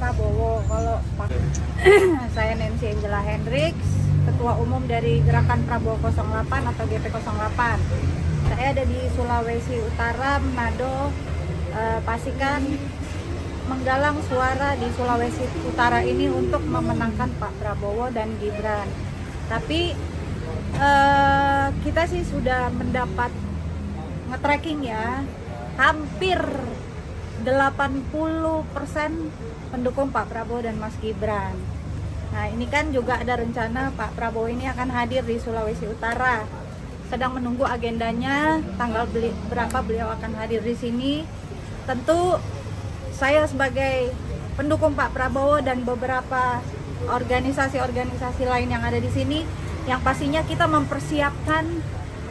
Prabowo. Kalau saya Nancy Angela Hendricks, Ketua Umum dari Gerakan Prabowo 08 atau GP 08. Saya ada di Sulawesi Utara, Manado, Pasikan, menggalang suara di Sulawesi Utara ini untuk memenangkan Pak Prabowo dan Gibran. Tapi kita sih sudah mendapat nge-tracking ya, hampir 80% pendukung Pak Prabowo dan Mas Gibran. Nah, ini kan juga ada rencana Pak Prabowo ini akan hadir di Sulawesi Utara. Sedang menunggu agendanya, tanggal berapa beliau akan hadir di sini. Tentu saya sebagai pendukung Pak Prabowo dan beberapa organisasi-organisasi lain yang ada di sini, yang pastinya kita mempersiapkan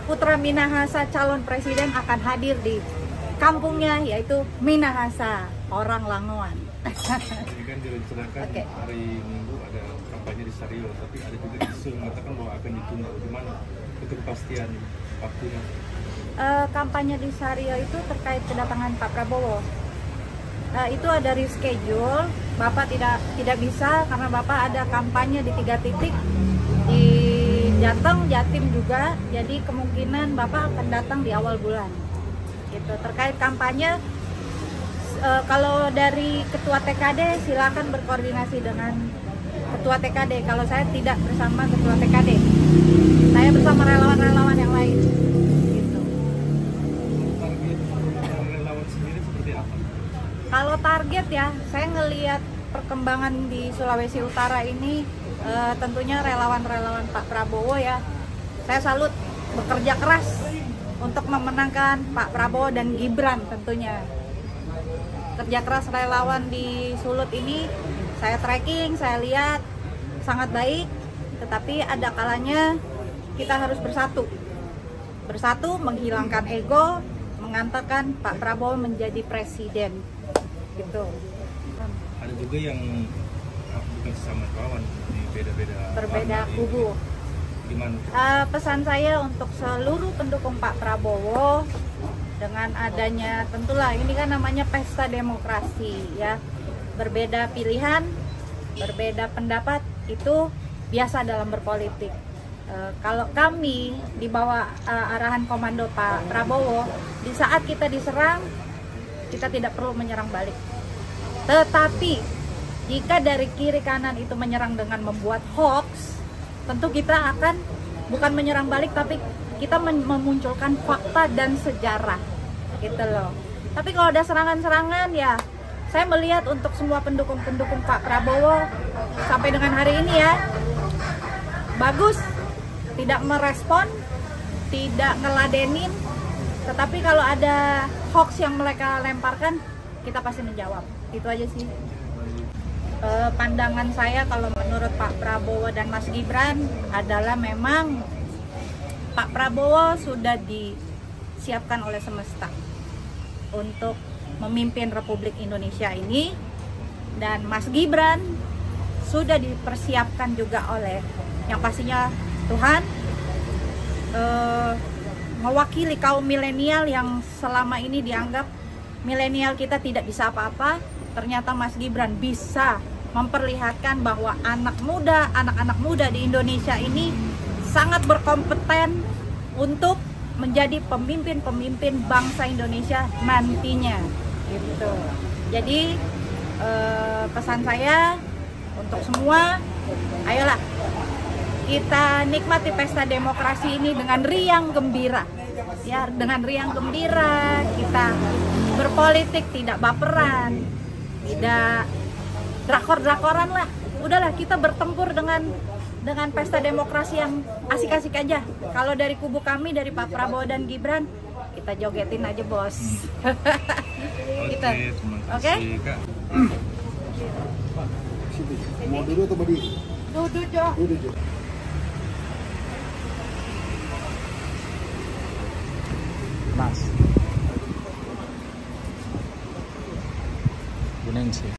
putra Minahasa calon presiden akan hadir di kampungnya, yaitu Minahasa, orang Langoan. Ini kan direncanakan hari Minggu ada kampanye di Sario, tapi ada juga isu mengatakan bahwa akan ditunda. Gimana untuk kepastian waktunya? Kampanye di Sario itu terkait kedatangan Pak Prabowo. Itu ada reschedule. Bapak tidak bisa karena Bapak ada kampanye di 3 titik di Jateng, Jatim juga. Jadi kemungkinan Bapak akan datang di awal bulan. Gitu. Terkait kampanye, kalau dari Ketua TKD silakan berkoordinasi dengan Ketua TKD. Kalau saya tidak bersama Ketua TKD, saya bersama relawan-relawan yang lain. Gitu. Target relawan sendiri seperti apa? Kalau target ya, saya ngelihat perkembangan di Sulawesi Utara ini, tentunya relawan-relawan Pak Prabowo ya, saya salut, bekerja keras untuk memenangkan Pak Prabowo dan Gibran tentunya. Kerja keras relawan di Sulut ini saya tracking, saya lihat sangat baik, tetapi ada kalanya kita harus bersatu. Bersatu menghilangkan ego, mengantarkan Pak Prabowo menjadi presiden. Gitu. Ada juga yang bukan sesama kawan, berbeda kubu. Gimana? Pesan saya untuk seluruh pendukung Pak Prabowo, dengan adanya, tentulah ini kan namanya pesta demokrasi ya, berbeda pilihan, berbeda pendapat itu biasa dalam berpolitik. Kalau kami di bawah arahan komando Pak Prabowo, di saat kita diserang, kita tidak perlu menyerang balik. Tetapi jika dari kiri kanan itu menyerang dengan membuat hoax, tentu kita akan bukan menyerang balik, tapi kita memunculkan fakta dan sejarah, gitu loh. Tapi kalau ada serangan-serangan ya, saya melihat untuk semua pendukung-pendukung Pak Prabowo sampai dengan hari ini ya, bagus, tidak merespon, tidak ngeladenin. Tetapi kalau ada hoax yang mereka lemparkan, kita pasti menjawab. Itu aja sih. Pandangan saya kalau menurut Pak Prabowo dan Mas Gibran adalah memang Pak Prabowo sudah disiapkan oleh semesta untuk memimpin Republik Indonesia ini, dan Mas Gibran sudah dipersiapkan juga oleh yang pastinya Tuhan, mewakili kaum milenial yang selama ini dianggap milenial kita tidak bisa apa-apa. Ternyata Mas Gibran bisa memperlihatkan bahwa anak-anak muda di Indonesia ini sangat berkompeten untuk menjadi pemimpin-pemimpin bangsa Indonesia nantinya, gitu. Jadi pesan saya untuk semua, ayolah kita nikmati pesta demokrasi ini dengan riang gembira. Ya, dengan riang gembira kita berpolitik, tidak baperan, tidak drakor-drakoran lah. Udahlah, kita bertempur dengan pesta demokrasi yang asik-asik aja. Kalau dari kubu kami, dari Pak Prabowo dan Gibran, kita jogetin aja, bos. Gitu. Oke? Mau duduk atau berdiri? Duduk, Jo. Duduk, Jo. Mas Bu Nancy.